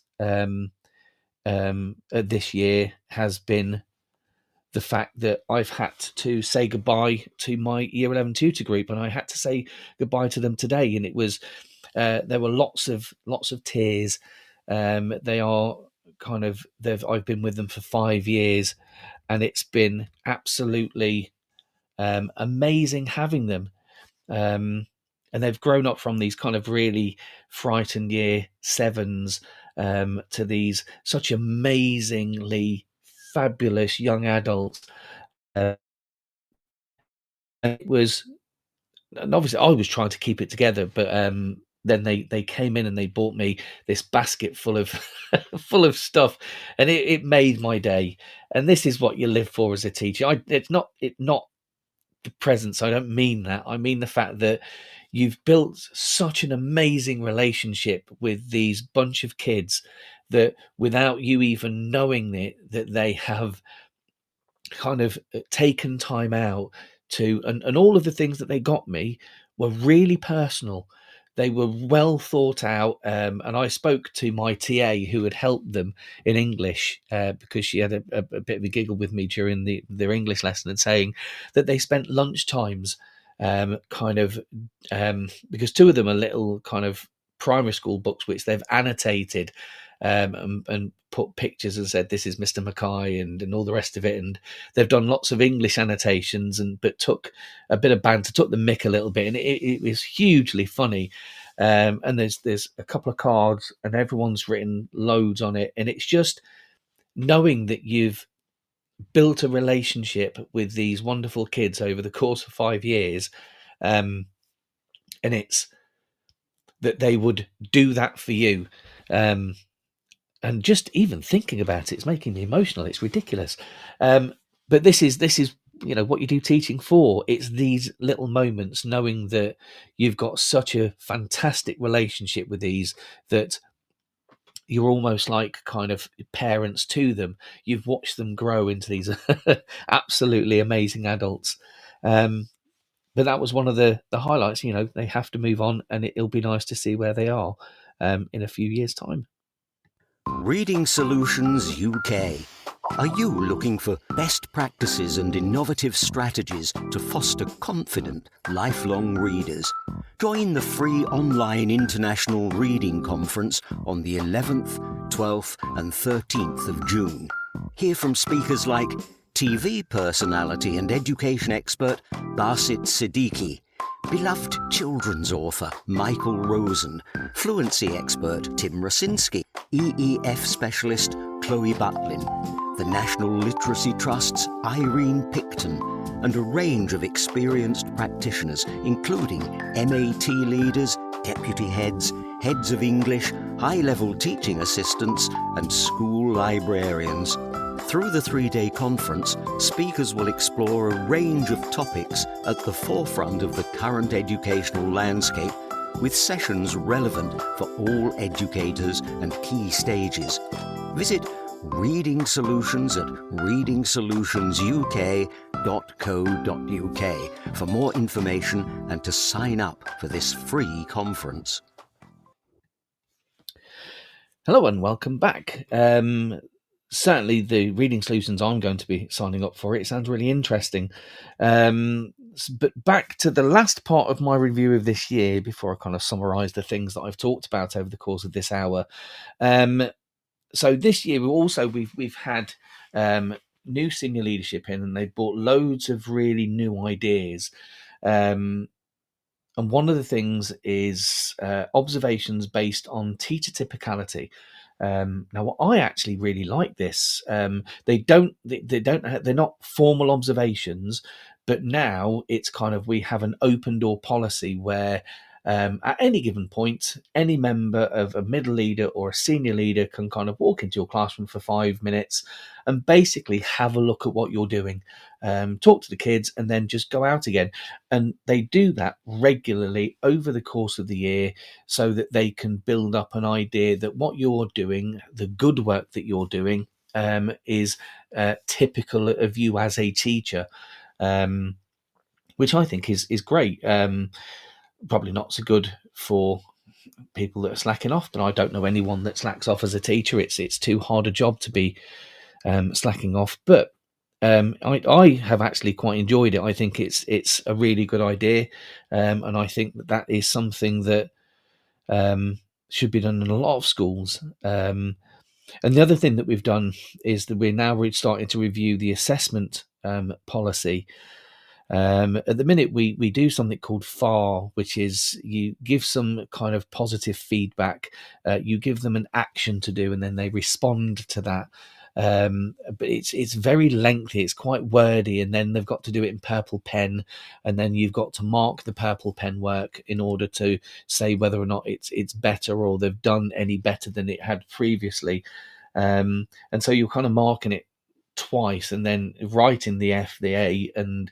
this year has been the fact that I've had to say goodbye to my Year 11 tutor group, and I had to say goodbye to them today, and it was there were lots of tears. They are kind of I've been with them for 5 years, and it's been absolutely amazing having them. And they've grown up from these kind of really frightened Year 7s to these such amazingly fabulous young adults. And it was, and obviously I was trying to keep it together, but then they came in and they bought me this basket full of full of stuff, and it made my day. And this is what you live for as a teacher. It's not the presents. I don't mean that. I mean the fact that you've built such an amazing relationship with these bunch of kids that without you even knowing it, that they have kind of taken time out to, and all of the things that they got me were really personal. They were well thought out, and I spoke to my TA who had helped them in English, because she had a bit of a giggle with me during their English lesson, and saying that they spent lunch times because two of them are little kind of primary school books which they've annotated, and put pictures and said, this is Mr. Mackay, and all the rest of it. And they've done lots of English annotations, but took a bit of banter, took the mick a little bit, and it was hugely funny. And there's a couple of cards, and everyone's written loads on it. And it's just knowing that you've built a relationship with these wonderful kids over the course of 5 years, and it's that they would do that for you. And just even thinking about it's making me emotional. It's ridiculous. But this is what you do teaching for. It's these little moments, knowing that you've got such a fantastic relationship with these, that you're almost like kind of parents to them. You've watched them grow into these absolutely amazing adults. But that was one of the highlights. They have to move on, and it'll be nice to see where they are in a few years' time. Reading Solutions UK. Are you looking for best practices and innovative strategies to foster confident, lifelong readers? Join the free online International Reading Conference on the 11th, 12th and 13th of June. Hear from speakers like TV personality and education expert Basit Siddiqui, beloved children's author Michael Rosen, fluency expert Tim Rosinski, EEF specialist Chloe Butlin, the National Literacy Trust's Irene Picton, and a range of experienced practitioners, including MAT leaders, deputy heads, heads of English, high-level teaching assistants, and school librarians. Through the 3-day conference, speakers will explore a range of topics at the forefront of the current educational landscape, with sessions relevant for all educators and key stages. Visit Reading Solutions at readingsolutionsuk.co.uk for more information and to sign up for this free conference. Hello and welcome back. Certainly the Reading Solutions I'm going to be signing up for, it sounds really interesting. But back to the last part of my review of this year, before I kind of summarise the things that I've talked about over the course of this hour. So this year we've had new senior leadership in, and they've brought loads of really new ideas. And one of the things is observations based on teacher typicality. Now, I actually really like this. They're not formal observations, but now it's kind of, we have an open door policy where at any given point, any member of a middle leader or a senior leader can kind of walk into your classroom for 5 minutes and basically have a look at what you're doing, talk to the kids, and then just go out again. And they do that regularly over the course of the year so that they can build up an idea that what you're doing, the good work that you're doing, is typical of you as a teacher, which I think is great. Probably not so good for people that are slacking off, but I don't know anyone that slacks off as a teacher. It's too hard a job to be slacking off. But I have actually quite enjoyed it. I think it's a really good idea, and I think that is something that should be done in a lot of schools. And the other thing that we've done is that we're now starting to review the assessment policy. At the minute, we do something called FAR, which is you give some kind of positive feedback, you give them an action to do, and then they respond to that. But it's very lengthy. It's quite wordy, and then they've got to do it in purple pen, and then you've got to mark the purple pen work in order to say whether or not it's better or they've done any better than it had previously. And so you're kind of marking it twice, and then writing the F, the A, and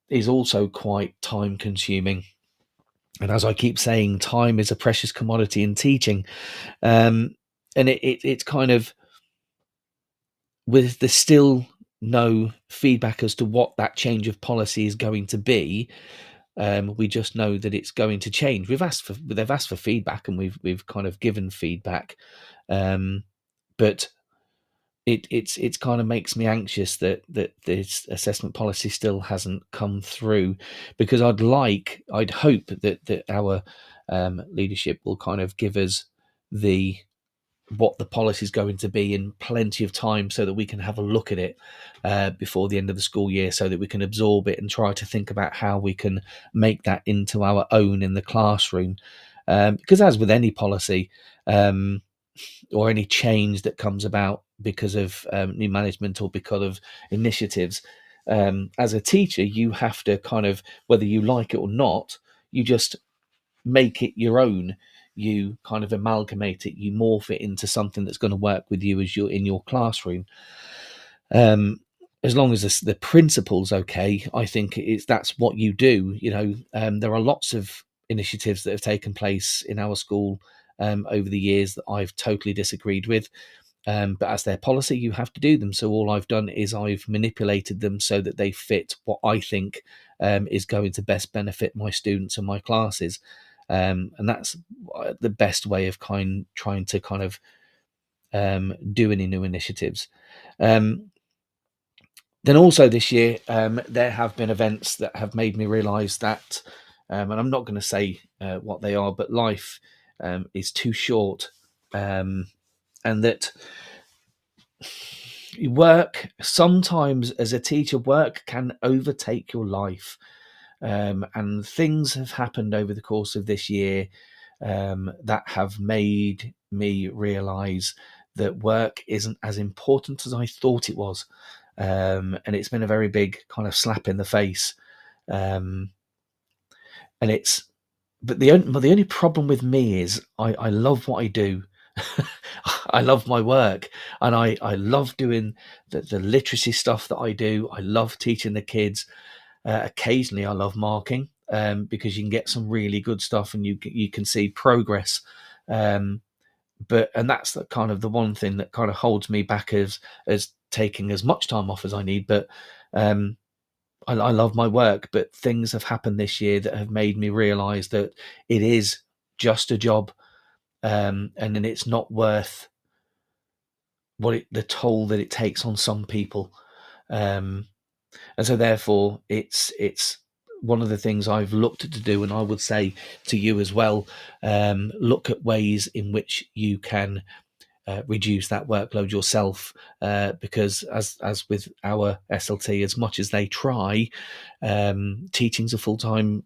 is also quite time consuming. And as I keep saying, time is a precious commodity in teaching. And it's kind of, with there's still no feedback as to what that change of policy is going to be. We just know that it's going to change. They've asked for feedback, and we've kind of given feedback, but it's kind of makes me anxious that this assessment policy still hasn't come through, because I'd hope that our leadership will kind of give us what the policy is going to be in plenty of time, so that we can have a look at it before the end of the school year, so that we can absorb it and try to think about how we can make that into our own in the classroom. Because as with any policy or any change that comes about because of new management or because of initiatives, as a teacher, you have to kind of, whether you like it or not, you just make it your own. You kind of amalgamate it, you morph it into something that's going to work with you as you're in your classroom. As long as the principle's okay, I think that's what you do. There are lots of initiatives that have taken place in our school over the years that I've totally disagreed with. But as their policy, you have to do them. So all I've done is I've manipulated them so that they fit what I think is going to best benefit my students and my classes. And that's the best way of trying to kind of do any new initiatives. Then also this year, there have been events that have made me realise that, and I'm not going to say what they are, but life is too short, and that work, sometimes as a teacher, work can overtake your life. And things have happened over the course of this year that have made me realise that work isn't as important as I thought it was. And it's been a very big kind of slap in the face. But the only problem with me is I love what I do. I love my work, and I love doing the literacy stuff that I do. I love teaching the kids. Occasionally I love marking, because you can get some really good stuff and you can see progress. And that's the kind of the one thing that kind of holds me back as taking as much time off as I need. But I love my work, but things have happened this year that have made me realise that it is just a job, and then it's not worth the toll that it takes on some people. And so therefore it's one of the things I've looked to do, and I would say to you as well, look at ways in which you can reduce that workload yourself, because as with our SLT, as much as they try, teaching's a full-time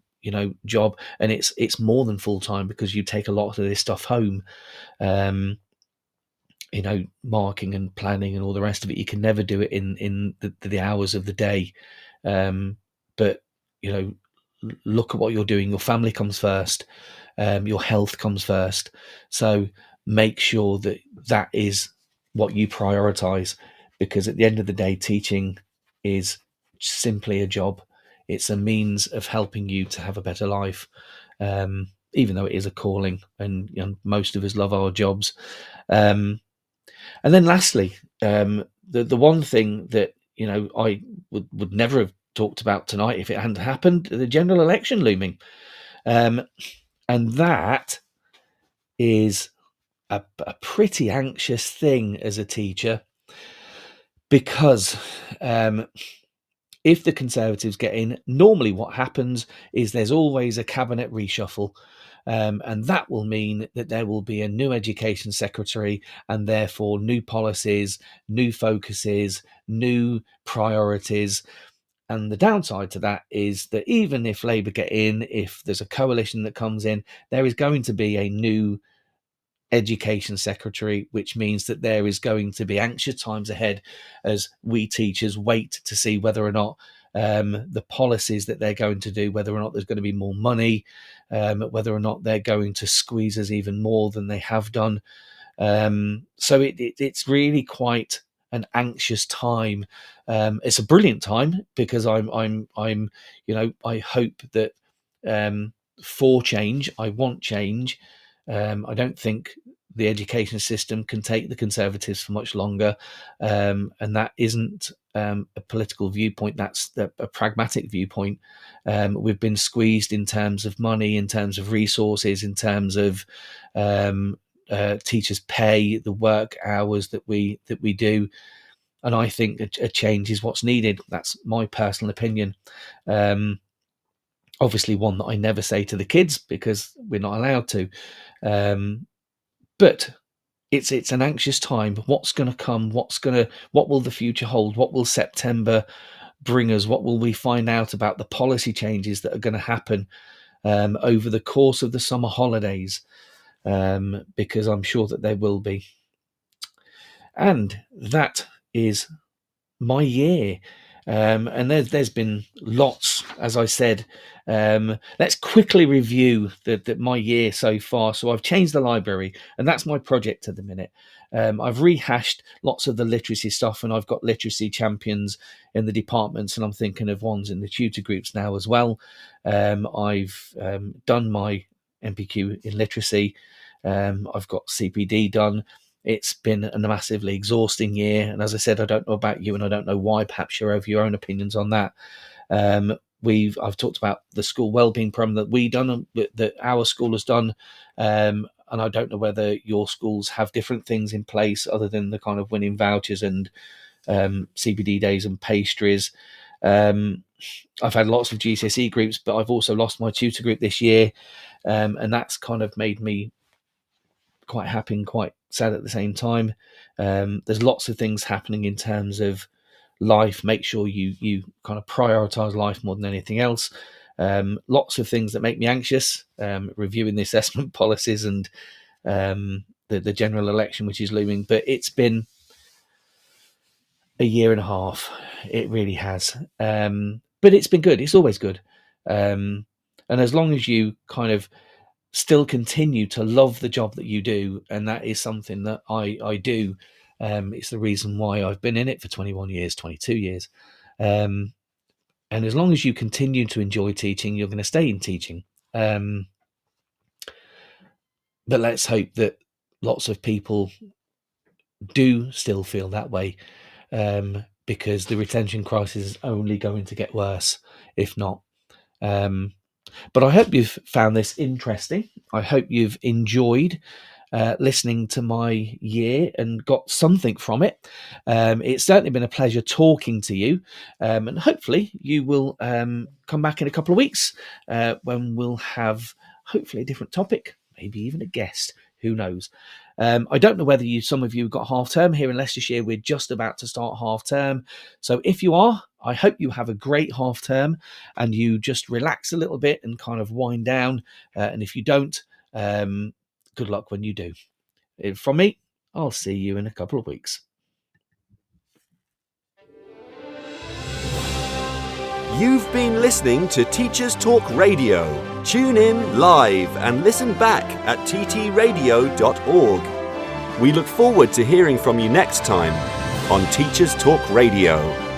job, and it's more than full-time, because you take a lot of this stuff home. Marking and planning and all the rest of it, you can never do it in the hours of the day. But look at what you're doing. Your family comes first, your health comes first. So make sure that is what you prioritize, because at the end of the day, teaching is simply a job. It's a means of helping you to have a better life, even though it is a calling, and most of us love our jobs. And then lastly, the one thing that I would never have talked about tonight if it hadn't happened, the general election looming, and that is a pretty anxious thing as a teacher, because if the Conservatives get in, normally what happens is there's always a cabinet reshuffle. And that will mean that there will be a new education secretary, and therefore new policies, new focuses, new priorities. And the downside to that is that even if Labour get in, if there's a coalition that comes in, there is going to be a new Education Secretary, which means that there is going to be anxious times ahead as we teachers wait to see whether or not the policies that they're going to do, whether or not there's going to be more money, whether or not they're going to squeeze us even more than they have done. So it's really quite an anxious time. It's a brilliant time because I'm I hope that for change, I want change. I don't think the education system can take the Conservatives for much longer, and that isn't a political viewpoint. That's a pragmatic viewpoint. We've been squeezed in terms of money, in terms of resources, in terms of teachers' pay, the work hours that we do, and I think a change is what's needed. That's my personal opinion. Obviously, one that I never say to the kids because we're not allowed to. But it's an anxious time. What's going to come? What will the future hold? What will September bring us? What will we find out about the policy changes that are going to happen over the course of the summer holidays? Because I'm sure that there will be. And that is my year. And there's been lots, as I said. Let's quickly review my year so far. So I've changed the library, and that's my project at the minute. I've rehashed lots of the literacy stuff, and I've got literacy champions in the departments, and I'm thinking of ones in the tutor groups now as well. I've done my MPQ in literacy. I've got CPD done. It's been a massively exhausting year. And as I said, I don't know about you, and I don't know why. Perhaps you have your own opinions on that. I've talked about the school wellbeing program that we done, that our school has done. And I don't know whether your schools have different things in place other than the kind of winning vouchers and CPD days and pastries. I've had lots of GCSE groups, but I've also lost my tutor group this year. And that's kind of made me quite happy and quite sad at the same time. There's lots of things happening in terms of life. Make sure you kind of prioritize life more than anything else. Lots of things that make me anxious, reviewing the assessment policies and the general election, which is looming. But it's been a year and a half. It really has. But it's been good. It's always good. And as long as you kind of still continue to love the job that you do, and that is something that I do. It's the reason why I've been in it for 21 years, 22 years. And as long as you continue to enjoy teaching, you're going to stay in teaching. But let's hope that lots of people do still feel that way, because the retention crisis is only going to get worse, if not. But I hope you've found this interesting. I hope you've enjoyed listening to my year and got something from it. It's certainly been a pleasure talking to you. And hopefully you will come back in a couple of weeks when we'll have hopefully a different topic, maybe even a guest. Who knows? I don't know whether some of you got half term here in Leicestershire. We're just about to start half term. So if you are, I hope you have a great half term and you just relax a little bit and kind of wind down. And if you don't, good luck when you do. From me, I'll see you in a couple of weeks. You've been listening to Teachers Talk Radio. Tune in live and listen back at ttradio.org. We look forward to hearing from you next time on Teachers Talk Radio.